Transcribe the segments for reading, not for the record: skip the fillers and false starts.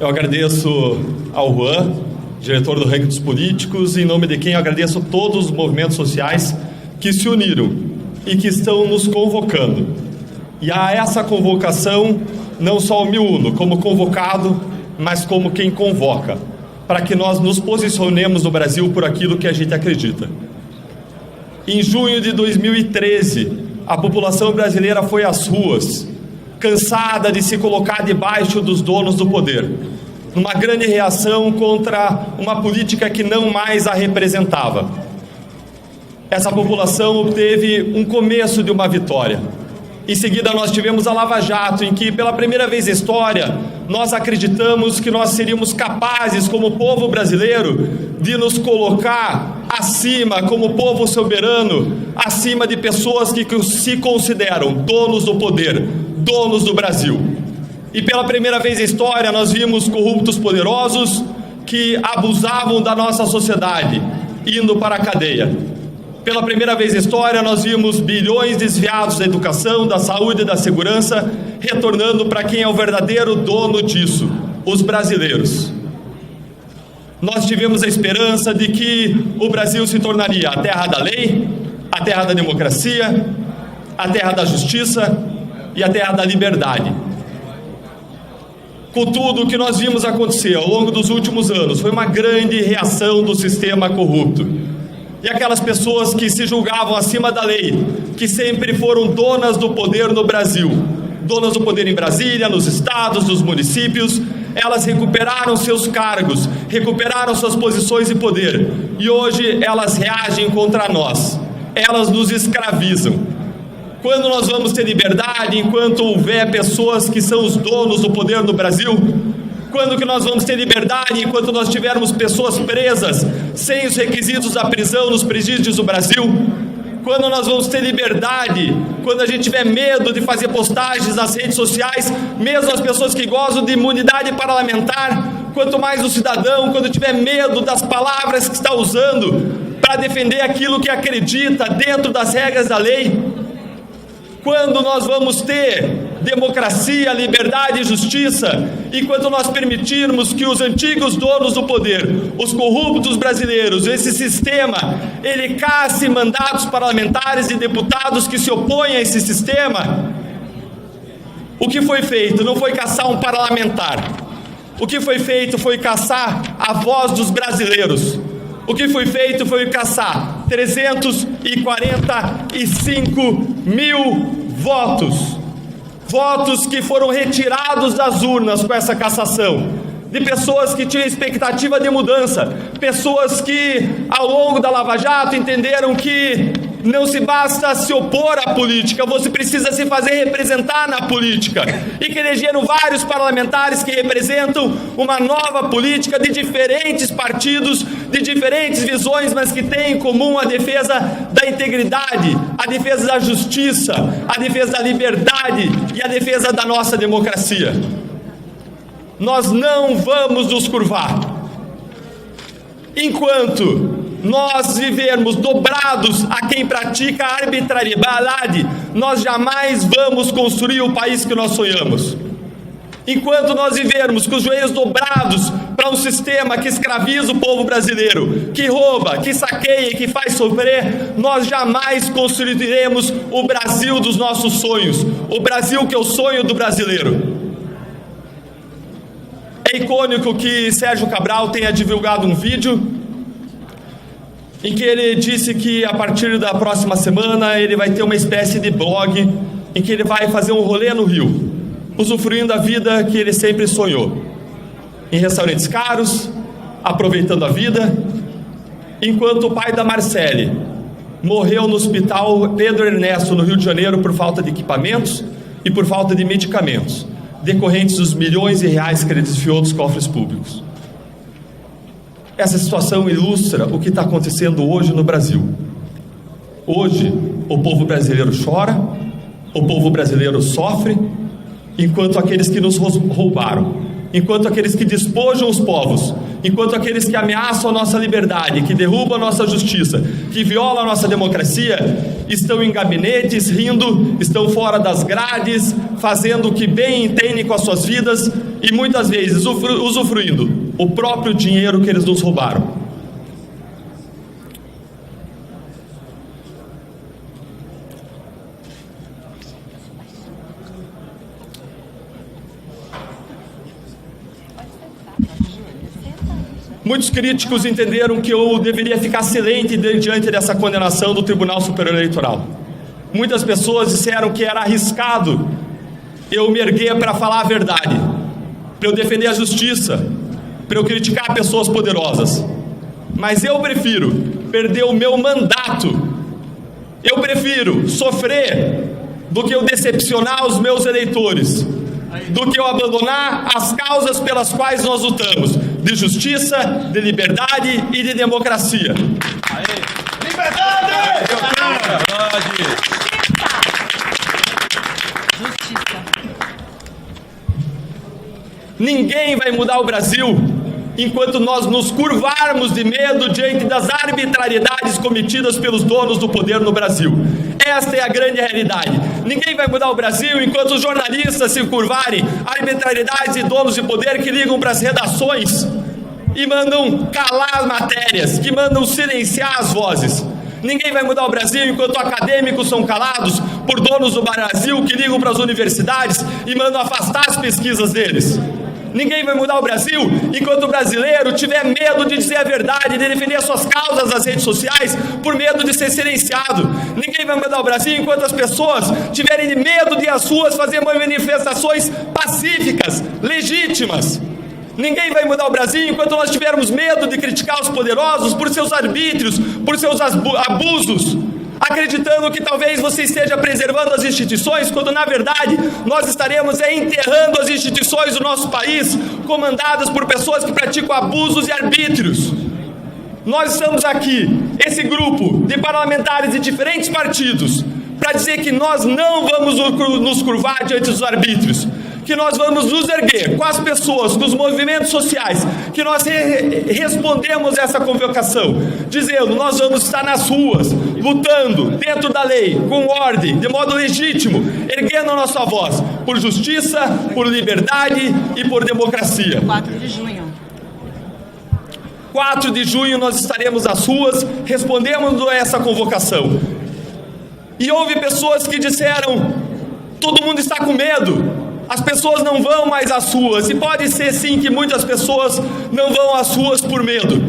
Eu agradeço ao Juan, diretor do Ranking dos Políticos, em nome de quem eu agradeço todos os movimentos sociais que se uniram e que estão nos convocando. E a essa convocação, não só eu me uno como convocado, mas como quem convoca, para que nós nos posicionemos no Brasil por aquilo que a gente acredita. Em junho de 2013, a população brasileira foi às ruas, cansada de se colocar debaixo dos donos do poder, numa grande reação contra uma política que não mais a representava. Essa população obteve um começo de uma vitória. Em seguida, nós tivemos a Lava Jato, em que, pela primeira vez na história, nós acreditamos que nós seríamos capazes, como povo brasileiro, de nos colocar acima, como povo soberano, acima de pessoas que se consideram donos do poder, donos do Brasil. E pela primeira vez na história, nós vimos corruptos poderosos que abusavam da nossa sociedade, indo para a cadeia. Pela primeira vez na história, nós vimos bilhões desviados da educação, da saúde e da segurança, retornando para quem é o verdadeiro dono disso, os brasileiros. Nós tivemos a esperança de que o Brasil se tornaria a terra da lei, a terra da democracia, a terra da justiça e a terra da liberdade. Contudo, o que nós vimos acontecer ao longo dos últimos anos foi uma grande reação do sistema corrupto. E aquelas pessoas que se julgavam acima da lei, que sempre foram donas do poder no Brasil, donas do poder em Brasília, nos estados, nos municípios, elas recuperaram seus cargos, recuperaram suas posições de poder, e hoje elas reagem contra nós, elas nos escravizam. Quando nós vamos ter liberdade enquanto houver pessoas que são os donos do poder no Brasil? Quando que nós vamos ter liberdade enquanto nós tivermos pessoas presas sem os requisitos da prisão nos presídios do Brasil? Quando nós vamos ter liberdade, quando a gente tiver medo de fazer postagens nas redes sociais, mesmo as pessoas que gozam de imunidade parlamentar, quanto mais o cidadão, quando tiver medo das palavras que está usando para defender aquilo que acredita dentro das regras da lei? Quando nós vamos ter democracia, liberdade e justiça, enquanto nós permitirmos que os antigos donos do poder, os corruptos brasileiros, esse sistema, ele casse mandatos parlamentares e deputados que se opõem a esse sistema? O que foi feito não foi caçar um parlamentar. O que foi feito foi caçar a voz dos brasileiros. O que foi feito foi caçar 345 mil votos. Votos que foram retirados das urnas com essa cassação. De pessoas que tinham expectativa de mudança. Pessoas que, ao longo da Lava Jato, entenderam que não se basta se opor à política, você precisa se fazer representar na política. E que elegeram vários parlamentares que representam uma nova política de diferentes partidos, de diferentes visões, mas que têm em comum a defesa da integridade, a defesa da justiça, a defesa da liberdade e a defesa da nossa democracia. Nós não vamos nos curvar. Enquanto nós vivermos dobrados a quem pratica a arbitrariedade, nós jamais vamos construir o país que nós sonhamos. Enquanto nós vivermos com os joelhos dobrados para um sistema que escraviza o povo brasileiro, que rouba, que saqueia e que faz sofrer, nós jamais construiremos o Brasil dos nossos sonhos, o Brasil que é o sonho do brasileiro. É icônico que Sérgio Cabral tenha divulgado um vídeo em que ele disse que a partir da próxima semana ele vai ter uma espécie de blog em que ele vai fazer um rolê no Rio, usufruindo a vida que ele sempre sonhou, em restaurantes caros, aproveitando a vida, enquanto o pai da Marcele morreu no hospital Pedro Ernesto, no Rio de Janeiro, por falta de equipamentos e por falta de medicamentos, decorrentes dos milhões de reais que ele desviou dos cofres públicos. Essa situação ilustra o que está acontecendo hoje no Brasil. Hoje, o povo brasileiro chora, o povo brasileiro sofre, enquanto aqueles que nos roubaram, enquanto aqueles que despojam os povos, enquanto aqueles que ameaçam a nossa liberdade, que derrubam a nossa justiça, que violam a nossa democracia, estão em gabinetes rindo, estão fora das grades, fazendo o que bem entendem com as suas vidas e muitas vezes usufruindo o próprio dinheiro que eles nos roubaram. Muitos críticos entenderam que eu deveria ficar silente diante dessa condenação do Tribunal Superior Eleitoral. Muitas pessoas disseram que era arriscado eu me erguer para falar a verdade, para eu defender a justiça, para eu criticar pessoas poderosas. Mas eu prefiro perder o meu mandato, eu prefiro sofrer do que eu decepcionar os meus eleitores, do que eu abandonar as causas pelas quais nós lutamos, de justiça, de liberdade e de democracia. Aê. Liberdade! Justiça. Ninguém vai mudar o Brasil enquanto nós nos curvarmos de medo diante das arbitrariedades cometidas pelos donos do poder no Brasil. Esta é a grande realidade. Ninguém vai mudar o Brasil enquanto os jornalistas se curvarem a arbitrariedades e donos de poder que ligam para as redações e mandam calar as matérias, que mandam silenciar as vozes. Ninguém vai mudar o Brasil enquanto acadêmicos são calados por donos do Brasil que ligam para as universidades e mandam afastar as pesquisas deles. Ninguém vai mudar o Brasil enquanto o brasileiro tiver medo de dizer a verdade, de defender as suas causas nas redes sociais por medo de ser silenciado. Ninguém vai mudar o Brasil enquanto as pessoas tiverem medo de as ruas fazer manifestações pacíficas, legítimas. Ninguém vai mudar o Brasil enquanto nós tivermos medo de criticar os poderosos por seus arbítrios, por seus abusos, acreditando que talvez você esteja preservando as instituições, quando na verdade nós estaremos enterrando as instituições do nosso país, comandadas por pessoas que praticam abusos e arbítrios. Nós estamos aqui, esse grupo de parlamentares de diferentes partidos, para dizer que nós não vamos nos curvar diante dos arbítrios, que nós vamos nos erguer com as pessoas, com os movimentos sociais, que nós respondemos essa convocação, dizendo, nós vamos estar nas ruas, lutando dentro da lei, com ordem, de modo legítimo, erguendo a nossa voz, por justiça, por liberdade e por democracia. 4 de junho. 4 de junho nós estaremos nas ruas, respondendo a essa convocação. E houve pessoas que disseram, todo mundo está com medo, as pessoas não vão mais às ruas, e pode ser sim que muitas pessoas não vão às ruas por medo,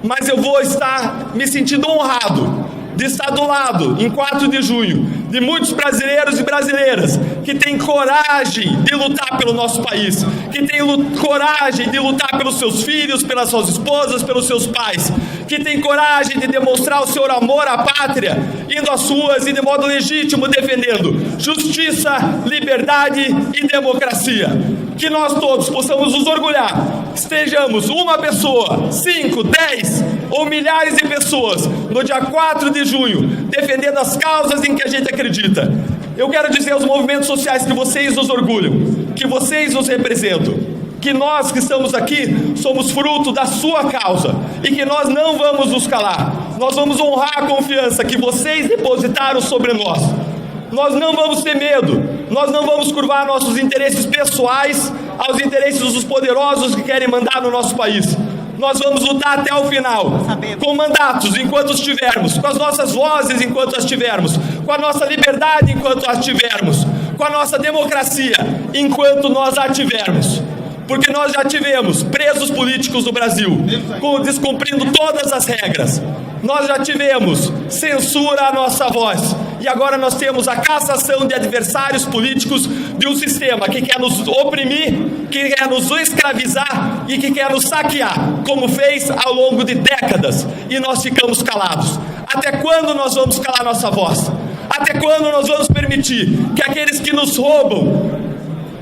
mas eu vou estar me sentindo honrado de estar do lado, em 4 de junho, de muitos brasileiros e brasileiras que têm coragem de lutar pelo nosso país, que têm coragem de lutar pelos seus filhos, pelas suas esposas, pelos seus pais, que têm coragem de demonstrar o seu amor à pátria, indo às ruas e de modo legítimo defendendo justiça, liberdade e democracia. Que nós todos possamos nos orgulhar, estejamos uma pessoa, 5, 10 ou milhares de pessoas no dia 4 de junho, defendendo as causas em que a gente acredita. Eu quero dizer aos movimentos sociais que vocês nos orgulham, que vocês nos representam, que nós que estamos aqui somos fruto da sua causa e que nós não vamos nos calar. Nós vamos honrar a confiança que vocês depositaram sobre nós. Nós não vamos ter medo, nós não vamos curvar nossos interesses pessoais aos interesses dos poderosos que querem mandar no nosso país. Nós vamos lutar até o final, com mandatos enquanto os tivermos, com as nossas vozes enquanto as tivermos, com a nossa liberdade enquanto as tivermos, com a nossa democracia enquanto nós a tivermos. Porque nós já tivemos presos políticos no Brasil, descumprindo todas as regras. Nós já tivemos censura à nossa voz. E agora nós temos a cassação de adversários políticos de um sistema que quer nos oprimir, que quer nos escravizar e que quer nos saquear, como fez ao longo de décadas. E nós ficamos calados. Até quando nós vamos calar nossa voz? Até quando nós vamos permitir que aqueles que nos roubam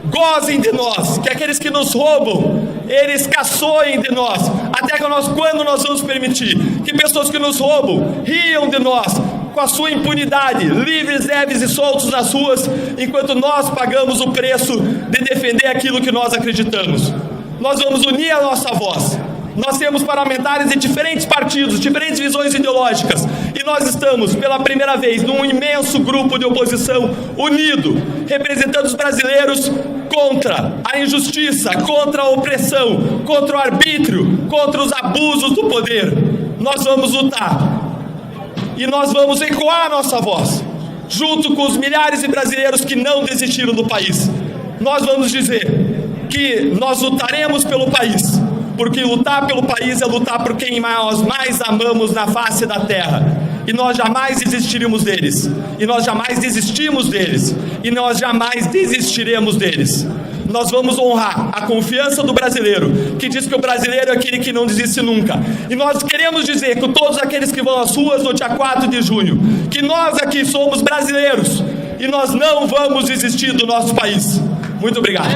gozem de nós, que aqueles que nos roubam, eles caçoem de nós, até que quando nós vamos permitir que pessoas que nos roubam riam de nós, com a sua impunidade, livres, leves e soltos nas ruas, enquanto nós pagamos o preço de defender aquilo que nós acreditamos. Nós vamos unir a nossa voz. Nós temos parlamentares de diferentes partidos, diferentes visões ideológicas, E nós estamos, pela primeira vez, num imenso grupo de oposição unido, representando os brasileiros contra a injustiça, contra a opressão, contra o arbítrio, contra os abusos do poder. Nós vamos lutar e nós vamos ecoar a nossa voz, junto com os milhares de brasileiros que não desistiram do país. Nós vamos dizer que nós lutaremos pelo país, porque lutar pelo país é lutar por quem nós mais amamos na face da terra. E nós jamais desistiremos deles. E nós jamais desistimos deles. E nós jamais desistiremos deles. Nós vamos honrar a confiança do brasileiro, que diz que o brasileiro é aquele que não desiste nunca. E nós queremos dizer que todos aqueles que vão às ruas no dia 4 de junho, que nós aqui somos brasileiros e nós não vamos desistir do nosso país. Muito obrigado.